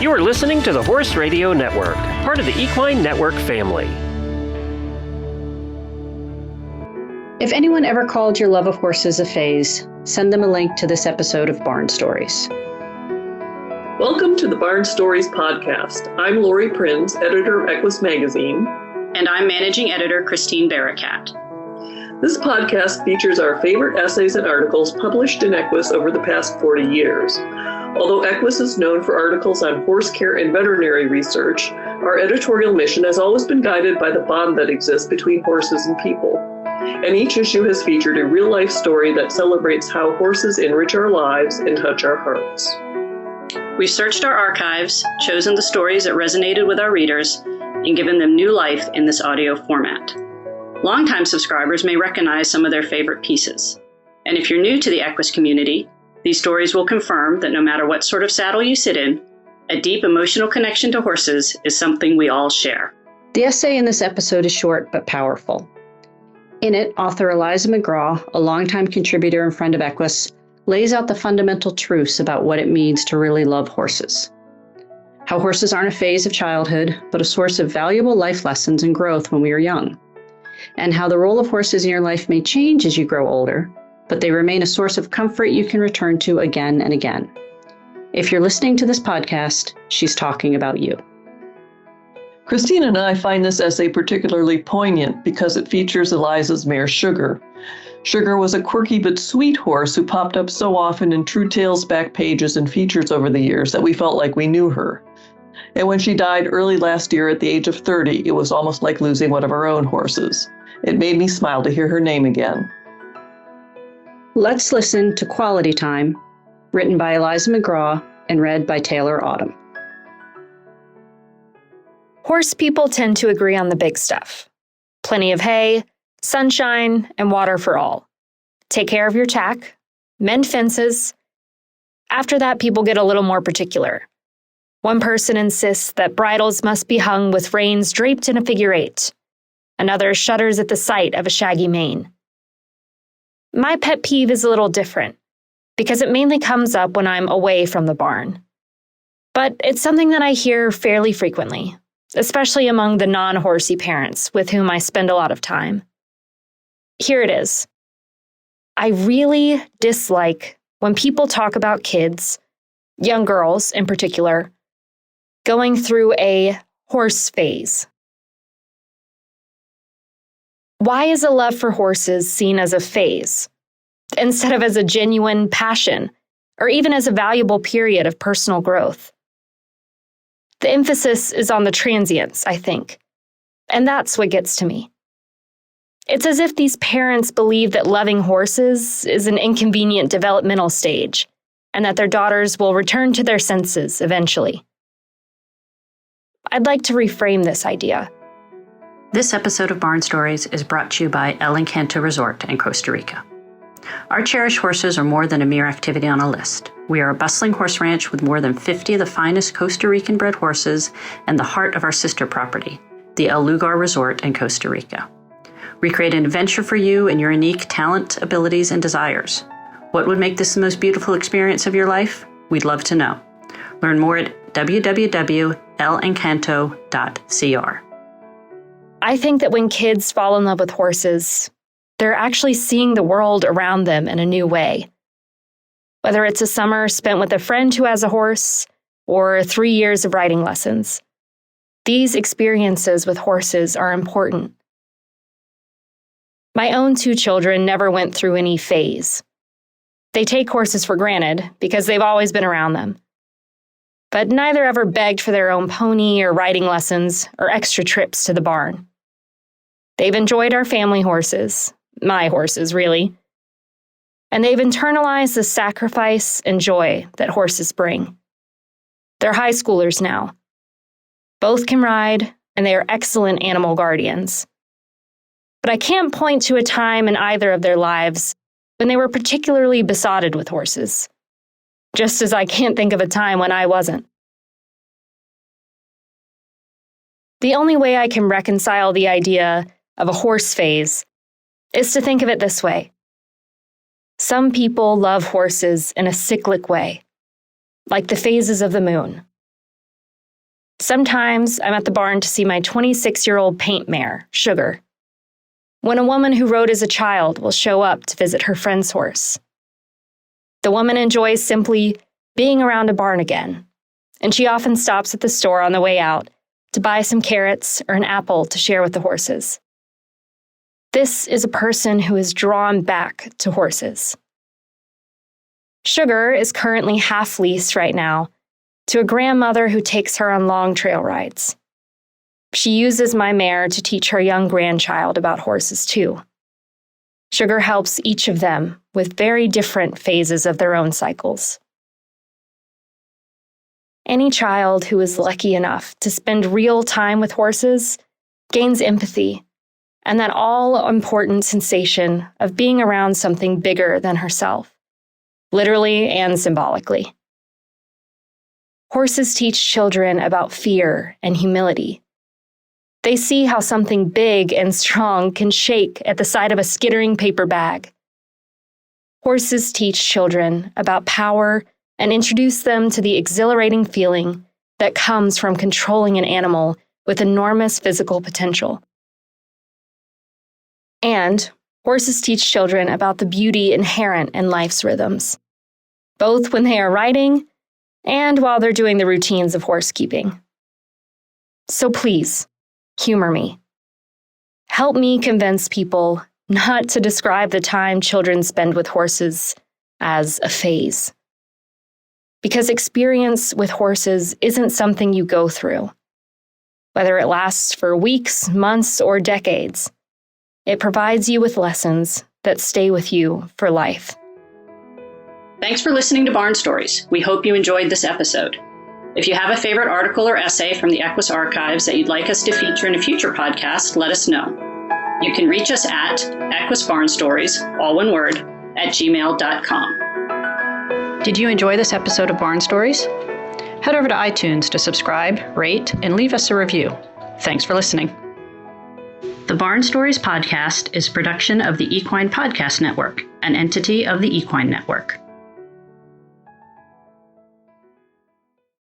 You are listening to the Horse Radio Network, part of the Equine Network family. If anyone ever called your love of horses a phase, send them a link to this episode of Barn Stories. Welcome to the Barn Stories podcast. I'm Lori Prinz, editor of EQUUS magazine. And I'm managing editor Christine Barakat. This podcast features our favorite essays and articles published in EQUUS over the past 40 years. Although EQUUS is known for articles on horse care and veterinary research, our editorial mission has always been guided by the bond that exists between horses and people. And each issue has featured a real-life story that celebrates how horses enrich our lives and touch our hearts. We've searched our archives, chosen the stories that resonated with our readers, and given them new life in this audio format. Longtime subscribers may recognize some of their favorite pieces. And if you're new to the EQUUS community, these stories will confirm that no matter what sort of saddle you sit in, a deep emotional connection to horses is something we all share. The essay in this episode is short but powerful. In it, author Eliza McGraw, a longtime contributor and friend of EQUUS, lays out the fundamental truths about what it means to really love horses. How horses aren't a phase of childhood, but a source of valuable life lessons and growth when we are young. And how the role of horses in your life may change as you grow older, but they remain a source of comfort you can return to again and again. If you're listening to this podcast, she's talking about you. Christine and I find this essay particularly poignant because it features Eliza's mare Sugar. Sugar was a quirky but sweet horse who popped up so often in True Tales back pages and features over the years that we felt like we knew her. And when she died early last year at the age of 30, it was almost like losing one of our own horses. It made me smile to hear her name again. Let's listen to Quality Time, written by Eliza McGraw and read by Taylor Autumn. Horse people tend to agree on the big stuff. Plenty of hay, sunshine, and water for all. Take care of your tack, mend fences. After that, people get a little more particular. One person insists that bridles must be hung with reins draped in a figure eight. Another shudders at the sight of a shaggy mane. My pet peeve is a little different, because it mainly comes up when I'm away from the barn. But it's something that I hear fairly frequently, especially among the non-horsey parents with whom I spend a lot of time. Here it is. I really dislike when people talk about kids, young girls in particular, going through a horse phase. Why is a love for horses seen as a phase, instead of as a genuine passion, or even as a valuable period of personal growth? The emphasis is on the transience, I think, and that's what gets to me. It's as if these parents believe that loving horses is an inconvenient developmental stage, and that their daughters will return to their senses eventually. I'd like to reframe this idea. This episode of Barn Stories is brought to you by El Encanto Resort in Costa Rica. Our cherished horses are more than a mere activity on a list. We are a bustling horse ranch with more than 50 of the finest Costa Rican bred horses and the heart of our sister property, the El Lugar Resort in Costa Rica. We create an adventure for you and your unique talent, abilities, and desires. What would make this the most beautiful experience of your life? We'd love to know. Learn more at www.elencanto.cr. I think that when kids fall in love with horses, they're actually seeing the world around them in a new way. Whether it's a summer spent with a friend who has a horse, or 3 years of riding lessons, these experiences with horses are important. My own 2 children never went through any phase. They take horses for granted because they've always been around them. But neither ever begged for their own pony or riding lessons or extra trips to the barn. They've enjoyed our family horses, my horses, really. And they've internalized the sacrifice and joy that horses bring. They're high schoolers now. Both can ride, and they are excellent animal guardians. But I can't point to a time in either of their lives when they were particularly besotted with horses, just as I can't think of a time when I wasn't. The only way I can reconcile the idea of a horse phase is to think of it this way. Some people love horses in a cyclic way, like the phases of the moon. Sometimes I'm at the barn to see my 26-year-old paint mare, Sugar. When a woman who rode as a child will show up to visit her friend's horse. The woman enjoys simply being around a barn again, and she often stops at the store on the way out to buy some carrots or an apple to share with the horses. This is a person who is drawn back to horses. Sugar is currently half leased right now to a grandmother who takes her on long trail rides. She uses my mare to teach her young grandchild about horses too. Sugar helps each of them with very different phases of their own cycles. Any child who is lucky enough to spend real time with horses gains empathy and that all-important sensation of being around something bigger than herself, literally and symbolically. Horses teach children about fear and humility. They see how something big and strong can shake at the sight of a skittering paper bag. Horses teach children about power and introduce them to the exhilarating feeling that comes from controlling an animal with enormous physical potential. And horses teach children about the beauty inherent in life's rhythms, both when they are riding and while they're doing the routines of horsekeeping. So please, humor me. Help me convince people not to describe the time children spend with horses as a phase. Because experience with horses isn't something you go through. Whether it lasts for weeks, months, or decades, it provides you with lessons that stay with you for life. Thanks for listening to Barn Stories. We hope you enjoyed this episode. If you have a favorite article or essay from the EQUUS archives that you'd like us to feature in a future podcast, let us know. You can reach us at EQUUSBarnStories, all one word, @gmail.com. Did you enjoy this episode of Barn Stories? Head over to iTunes to subscribe, rate, and leave us a review. Thanks for listening. The Barn Stories podcast is a production of the Equine Podcast Network, an entity of the Equine Network.